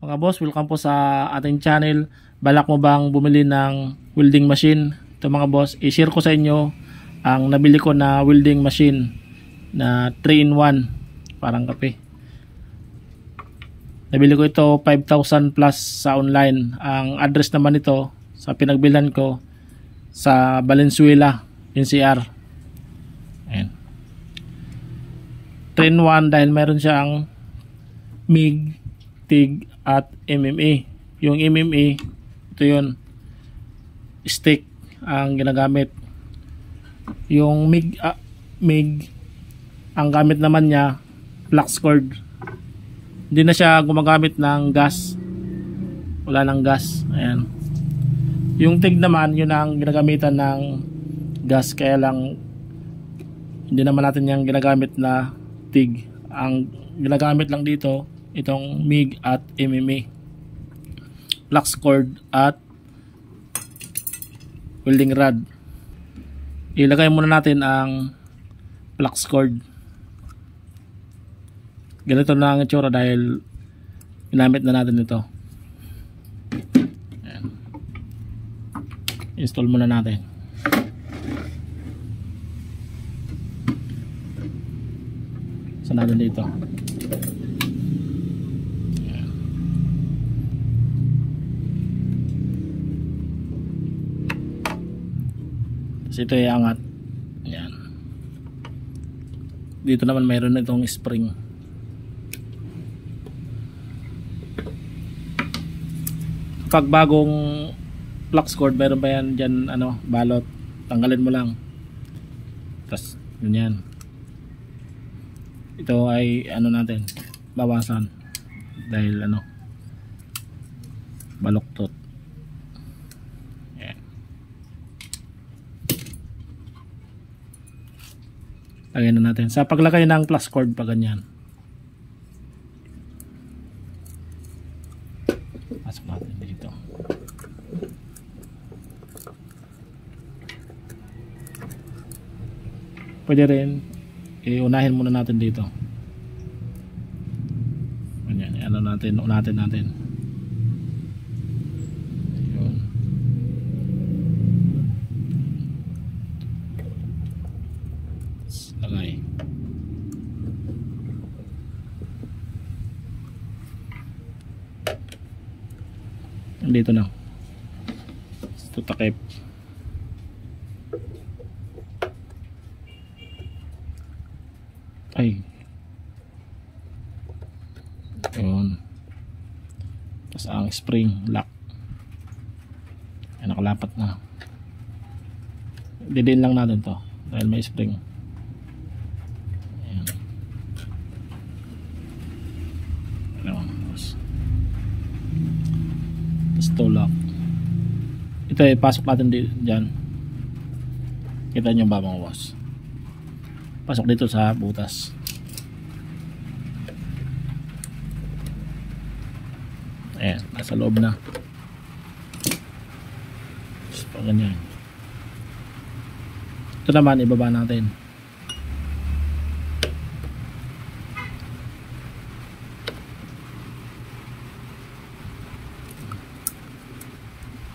Mga boss, welcome po sa ating channel. Balak mo bang bumili ng welding machine? Ito mga boss, i-share ko sa inyo ang nabili ko na welding machine na 3-in-1, parang kape. Nabili ko ito 5,000 plus sa online. Ang address naman ito sa pinagbilan ko sa Valenzuela, NCR. Ayan. 3-in-1 dahil meron siyang MIG, TIG at MMA. Yung MMA, ito yun, stick ang ginagamit. Yung MIG, ang gamit naman niya flux cord. Hindi na siya gumagamit ng gas, wala ng gas. Ayan. Yung TIG naman, yun ang ginagamitan ng gas, kaya lang hindi naman natin yung ginagamit na TIG. Ang ginagamit lang dito itong MIG at MMA, flux cord at welding rod. Ilagay muna natin ang flux cord. Ganito na ang itsura dahil ginamit na natin ito. Ayan. Install muna natin. Saan natin dito? Ayan. Tapos ito iangat. Ayan. Dito naman mayroon na itong spring. Pag bagong flux cord, mayroon pa yan dyan, balot. Tanggalin mo lang. Tapos yun yan. Ito ay natin, bawasan dahil baluktot. Ayan. Lagyan na natin sa paglagay ng flux cord pa ganyan. Pasok natin dito. Pwede rin unahin muna natin dito. Ganyan, unatin natin. Ayun. Lagay. Dito na. Ito takip. Ay. Ayun. Tapos ang spring lock. Ay, nakalapat na. Didiin lang natin to dahil may spring. Ayan. Tapos to lock. Ito ay pasok natin dyan. Kita nyo ba mga boss? Pasok dito sa butas. Ayan, nasa loob na. So, ganyan. Ito naman, ibaba natin.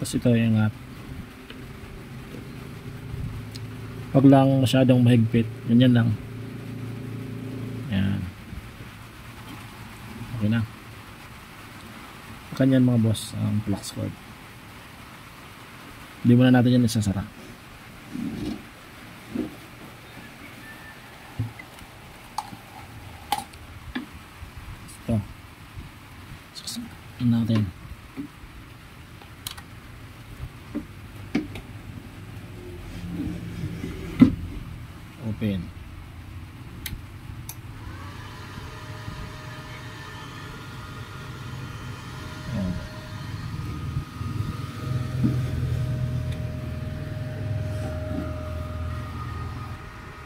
Tapos ito yung wag lang masyadong mahigpit, ganyan lang. Yan. Okay na. Kanyan mga boss ang flux cord. Hindi muna natin yan isasara. Ito saksakan natin. Open.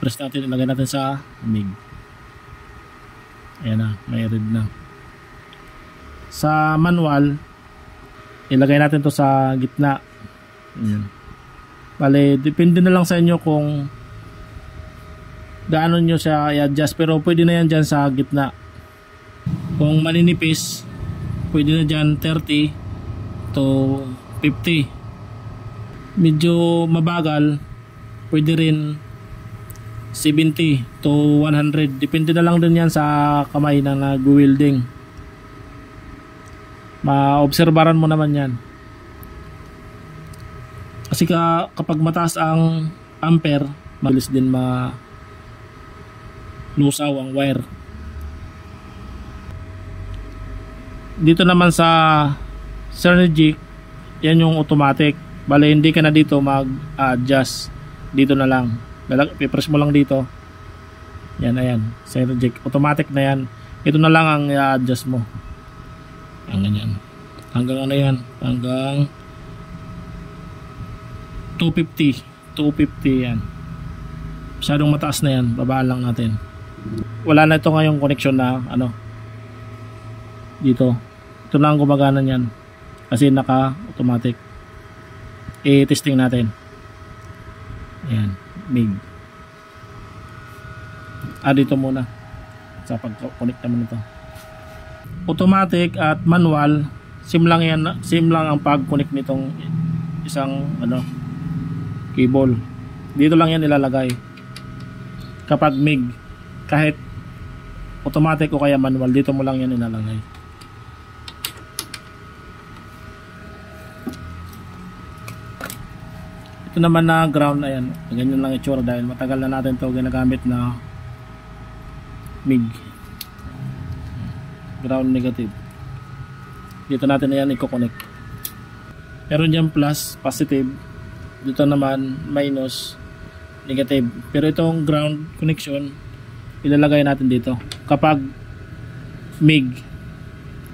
Press natin, ilagay natin sa MIG. Ayan na, may red na. Sa manual, ilagay natin to sa gitna. Ayan. Bale, depende na lang sa inyo kung gaano nyo siya i-adjust, pero pwede na yan dyan sa gitna. Kung maninipis, pwede na dyan 30 to 50. Medyo mabagal, pwede rin 70 to 100. Depende na lang din yan sa kamay na nag-welding. Maobserbaran mo naman yan. Kasi kapag mataas ang ampere, mabilis din lusaw ang wire. Dito naman sa Synergic, yan yung automatic. Bale, hindi ka na dito mag-adjust. Dito na lang. I-press mo lang dito. Yan, ayan. Synergic. Automatic na yan. Ito na lang ang i-adjust mo. Yan, ganyan. Hanggang ano yan? Hanggang 250. 250 yan. Masyadong mataas na yan. Babaan lang natin. Wala na ito ngayong connection na dito. Ito lang gumagana yan. Kasi naka-automatic. I-testing natin. Ayan. MIG. Dito muna. Sa pag-connect naman ito. Automatic at manual. Same lang ang pag-connect nitong isang cable. Dito lang yan ilalagay. Kapag MIG, kahit automatic o kaya manual, dito mo lang yan ilalagay. Ito naman na ground, ayan, ganyan lang itsura dahil matagal na natin ito ginagamit na MIG. Ground negative. Dito natin na yan i-connect. Meron dyan plus, positive. Dito naman minus, negative. Pero itong ground connection ilalagay natin dito kapag MIG.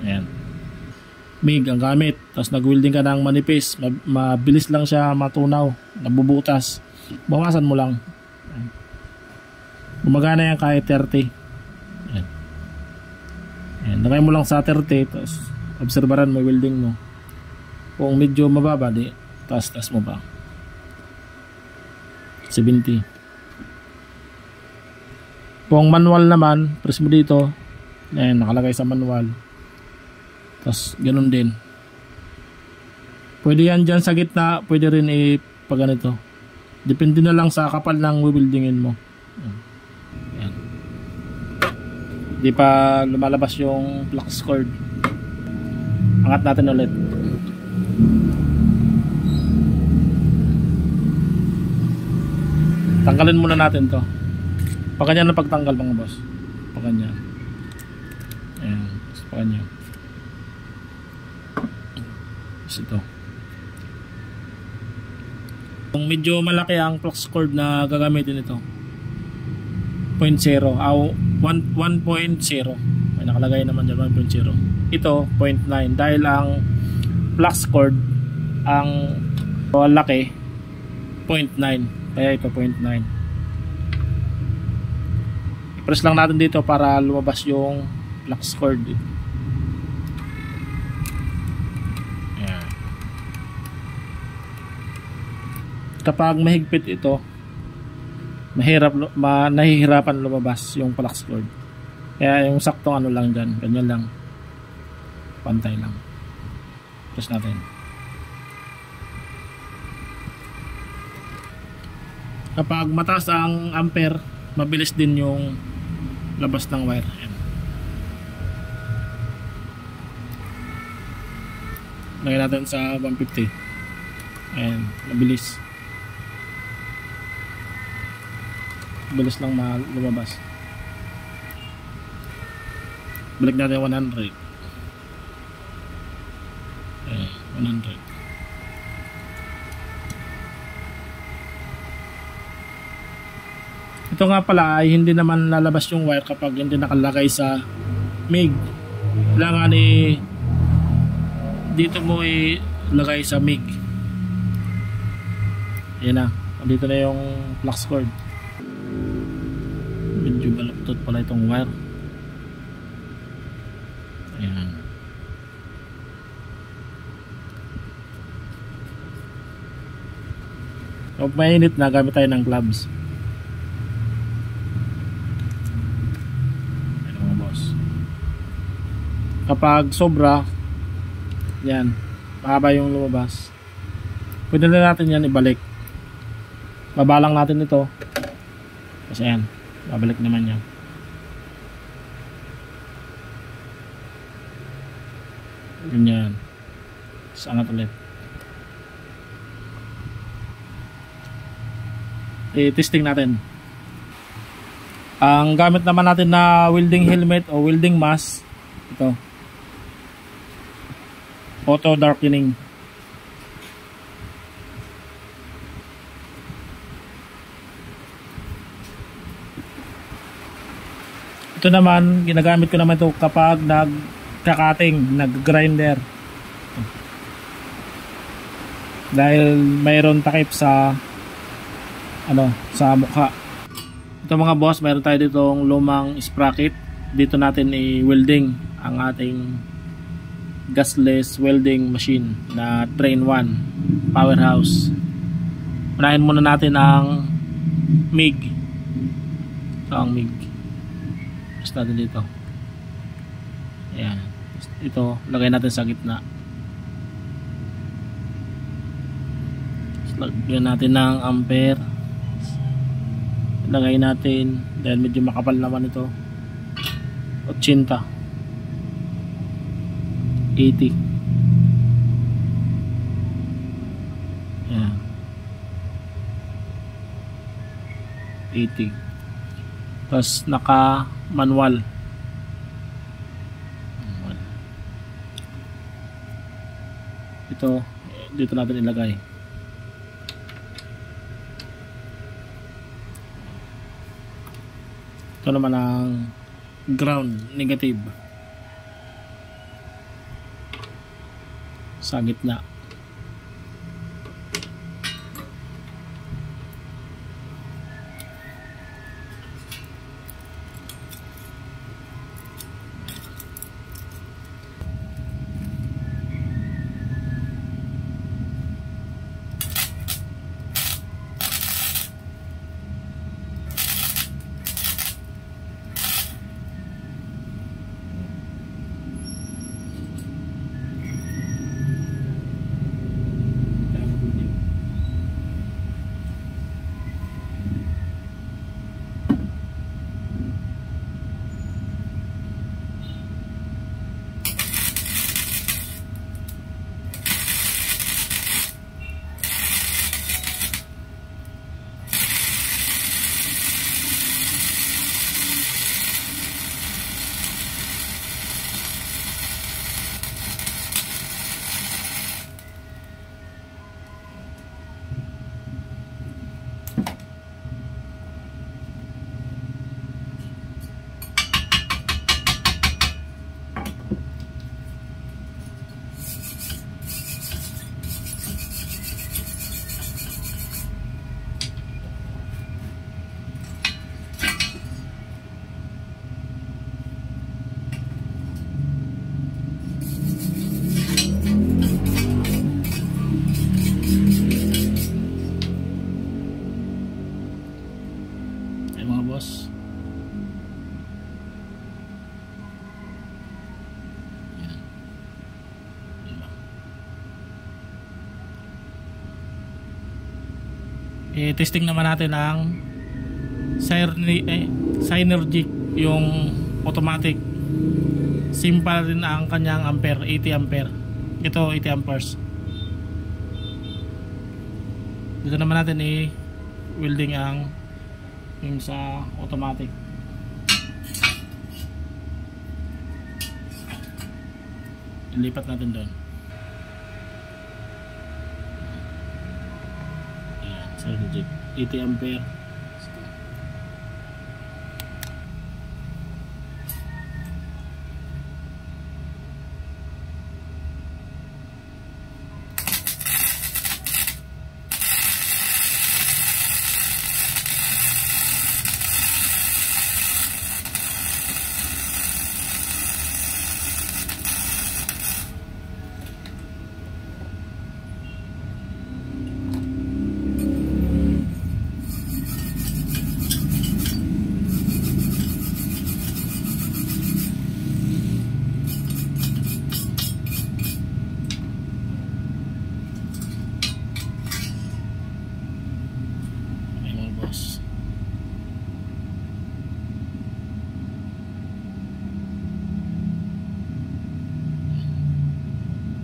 Ayan, MIG ang gamit, tapos nag-welding ka ng manipis, mabilis lang siya matunaw, nabubutas, bawasan mo lang. Gumagana yan kahit 30. Ayan. Ayan, lagay mo lang sa 30, tapos obserbaran mo welding mo. Kung medyo mababa, di taas mo pa 70. Kung manual naman, press mo dito. Ayan, nakalagay sa manual. Tapos ganun din. Pwede yan dyan sa gitna, pwede rin pag ganito. Depende na lang sa kapal ng weldingin mo. Ayan. Di pa lumalabas yung flux cord. Angat natin ulit. Tanggalin muna natin to. Paganyan na pagtanggal mga boss. Paganyan. Ayan. Paganyan. Ito. Kung medyo malaki ang flux cord na gagamitin ito, 0.0 1.0. May nakalagay naman dyan 1.0. Ito 0.9 dahil ang flux cord ang laki 0.9, kaya ito 0.9. I-press lang natin dito para lumabas yung flux cord. Kapag mahigpit ito, nahihirapan lumabas yung flux cord. Kaya yung saktong lang dyan, ganyan lang, pantay lang. Press natin. Kapag mataas ang ampere, mabilis din yung labas ng wire. Ayan. Lagyan natin sa 150. Ayan, mabilis. Bilis lang lumabas. Balik natin 100. Okay, 100. Ito nga pala ay hindi naman lalabas yung wire kapag hindi nakalagay sa MIG. Kailangan dito mo ilagay sa MIG. Yan na. Dito na yung flux cord. Medyo baluktot pala itong wire. Ayan. Kapag mainit na, gamit tayo ng gloves. Ayan mga boss. Kapag sobra, yan, mahaba yung lumabas. Pwede na natin yan ibalik. Babalang natin ito kasi yan, babalik naman yan. Ganyan, sangat ulit. I-testing natin. Ang gamit naman natin na welding helmet o welding mask, ito, auto darkening. Ito naman, ginagamit ko naman ito kapag nagkakating, nag-grinder. Dahil mayroon takip sa sa mukha. Ito mga boss, mayroon tayo ditong lumang sprocket. Dito natin i-welding ang ating gasless welding machine na Train 1 powerhouse. Unahin muna natin ang MIG. Ito ang MIG. Basta natin dito. Ayan. Ito, lagay natin sa gitna. Lagyan natin ng ampere. Lagay natin, dahil medyo makapal naman ito, 80. 80. Ayan. 80. Tapos naka manual. Ito, dito natin ilagay. Ito naman ang ground, negative, sa gitna. Boss. Testing naman natin ang Synergic, yung automatic. Simple rin ang kanyang ampere, 80 ampere. Ito 80 amperes. Dito naman natin i-welding ang yung sa automatic. Ilipat natin doon. Ayan, Synergic 80 ampere.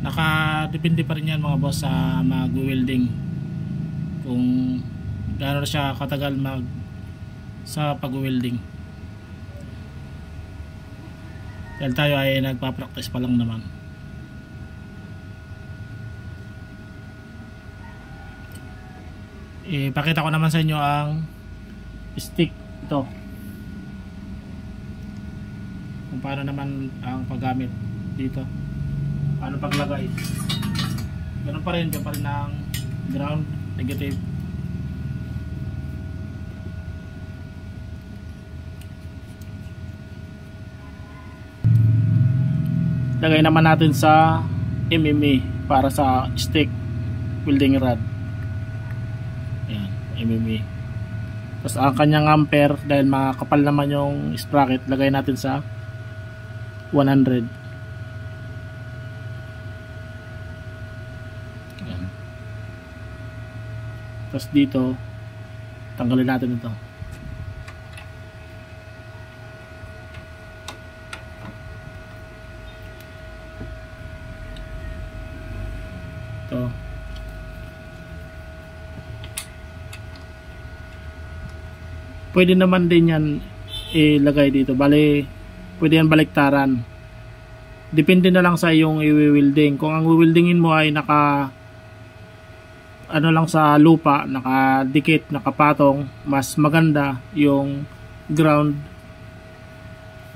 Nakadepende pa rin yan mga boss sa mag-welding, kung gaano na siya katagal sa pag-welding. Dahil tayo ay nagpa-practice pa lang naman. Ipakita ko naman sa inyo ang stick ito, kung paano naman ang paggamit dito, paano paglagay. Ganun pa rin, dyan pa rin ang ground, negative. Lagay naman natin sa MMA para sa stick welding rod. Ayan, MMA. Tapos ang kanyang ampere, dahil makakapal naman yung sprocket, lagay natin sa 100. Ayan. Tapos dito tanggalin natin ito. Ito. Pwede naman din yan ilagay dito. Bale, pwede yan baliktaran. Depende na lang sa iyong i-welding. Kung ang weldingin mo ay ano lang sa lupa, nakadikit, nakapatong, mas maganda yung ground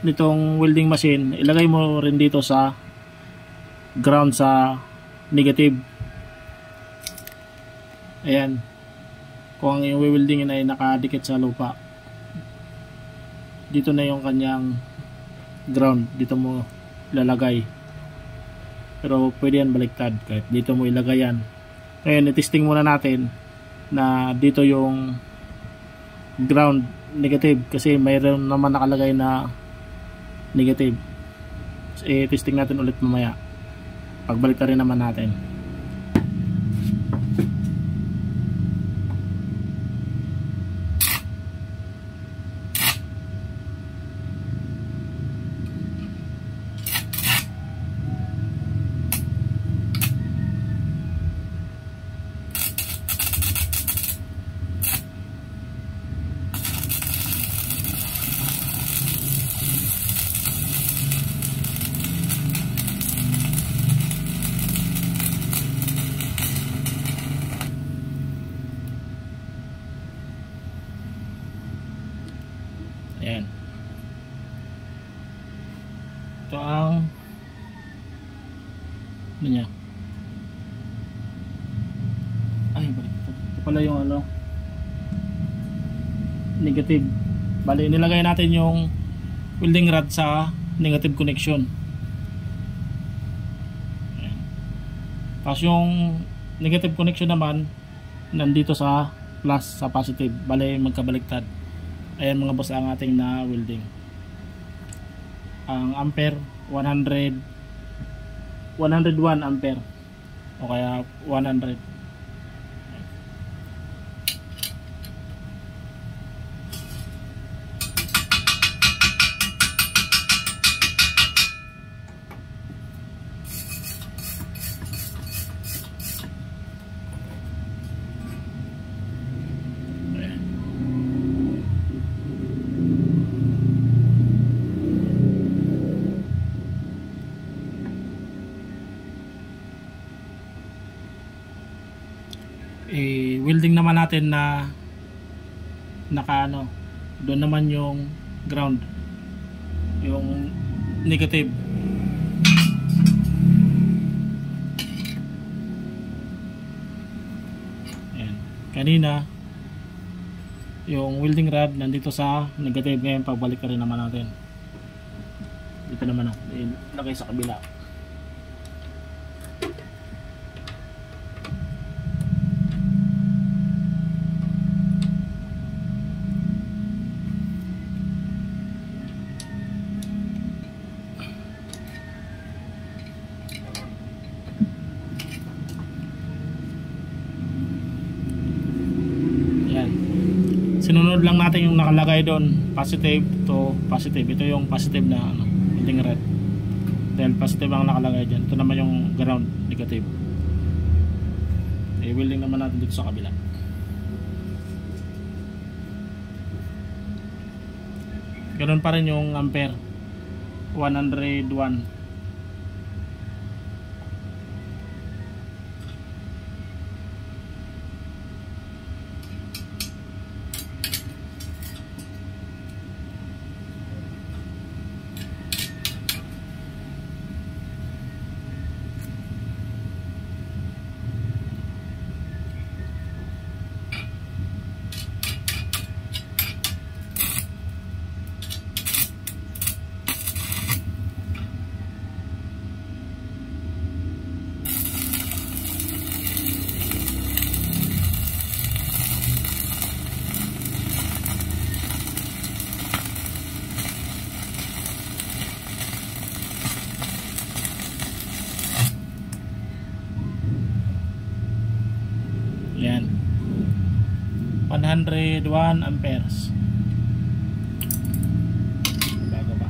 nitong welding machine. Ilagay mo rin dito sa ground sa negative. Ayan. Kung ang i-weldingin ay nakadikit sa lupa, dito na yung kanyang ground, dito mo lalagay. Pero pwede yan baliktad, kahit dito mo ilagay yan. Ngayon, i-testing muna natin na dito yung ground negative, kasi mayroon naman nakalagay na negative. So, i-testing natin ulit mamaya, pagbaliktad rin naman natin. Ayan. Ito ang ano niya. Ay, balik ito. Ito pala yung ano, negative. Bali, nilagay natin yung welding rod sa negative connection. Ayan. Tapos yung negative connection naman nandito sa plus, sa positive. Bali, magkabaliktad. Ayan mga boss ang ating na welding. Ang ampere 101 ampere o kaya 100. Welding naman natin na nakaano, doon naman yung ground, yung negative. Ayan. Kanina yung welding rod nandito sa negative, ngayon pagbalik ka rin naman natin dito naman ilagay sa kabila. Sinunod lang natin yung nakalagay doon, positive to positive. Ito yung positive na welding rod. dahil positive ang nakalagay dyan. Ito naman yung ground, negative. I-welding naman natin dito sa kabila. Ganun pa rin yung ampere, 101. Yan, 101 amperes. Bago ba?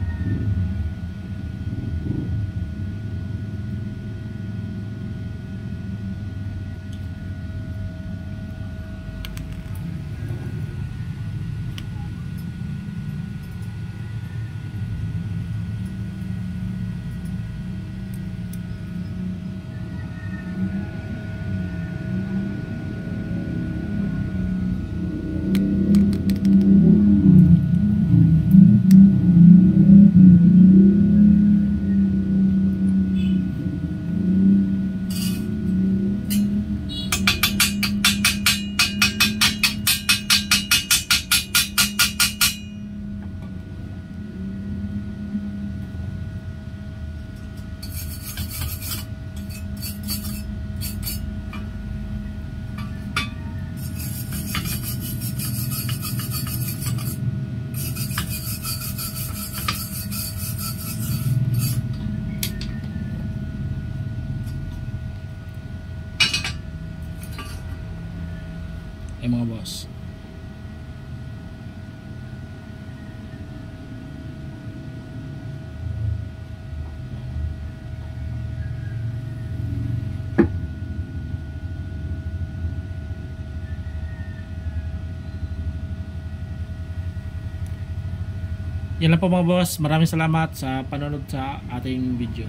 Ay mga boss, yan lang po mga boss. Maraming salamat sa panonood sa ating video.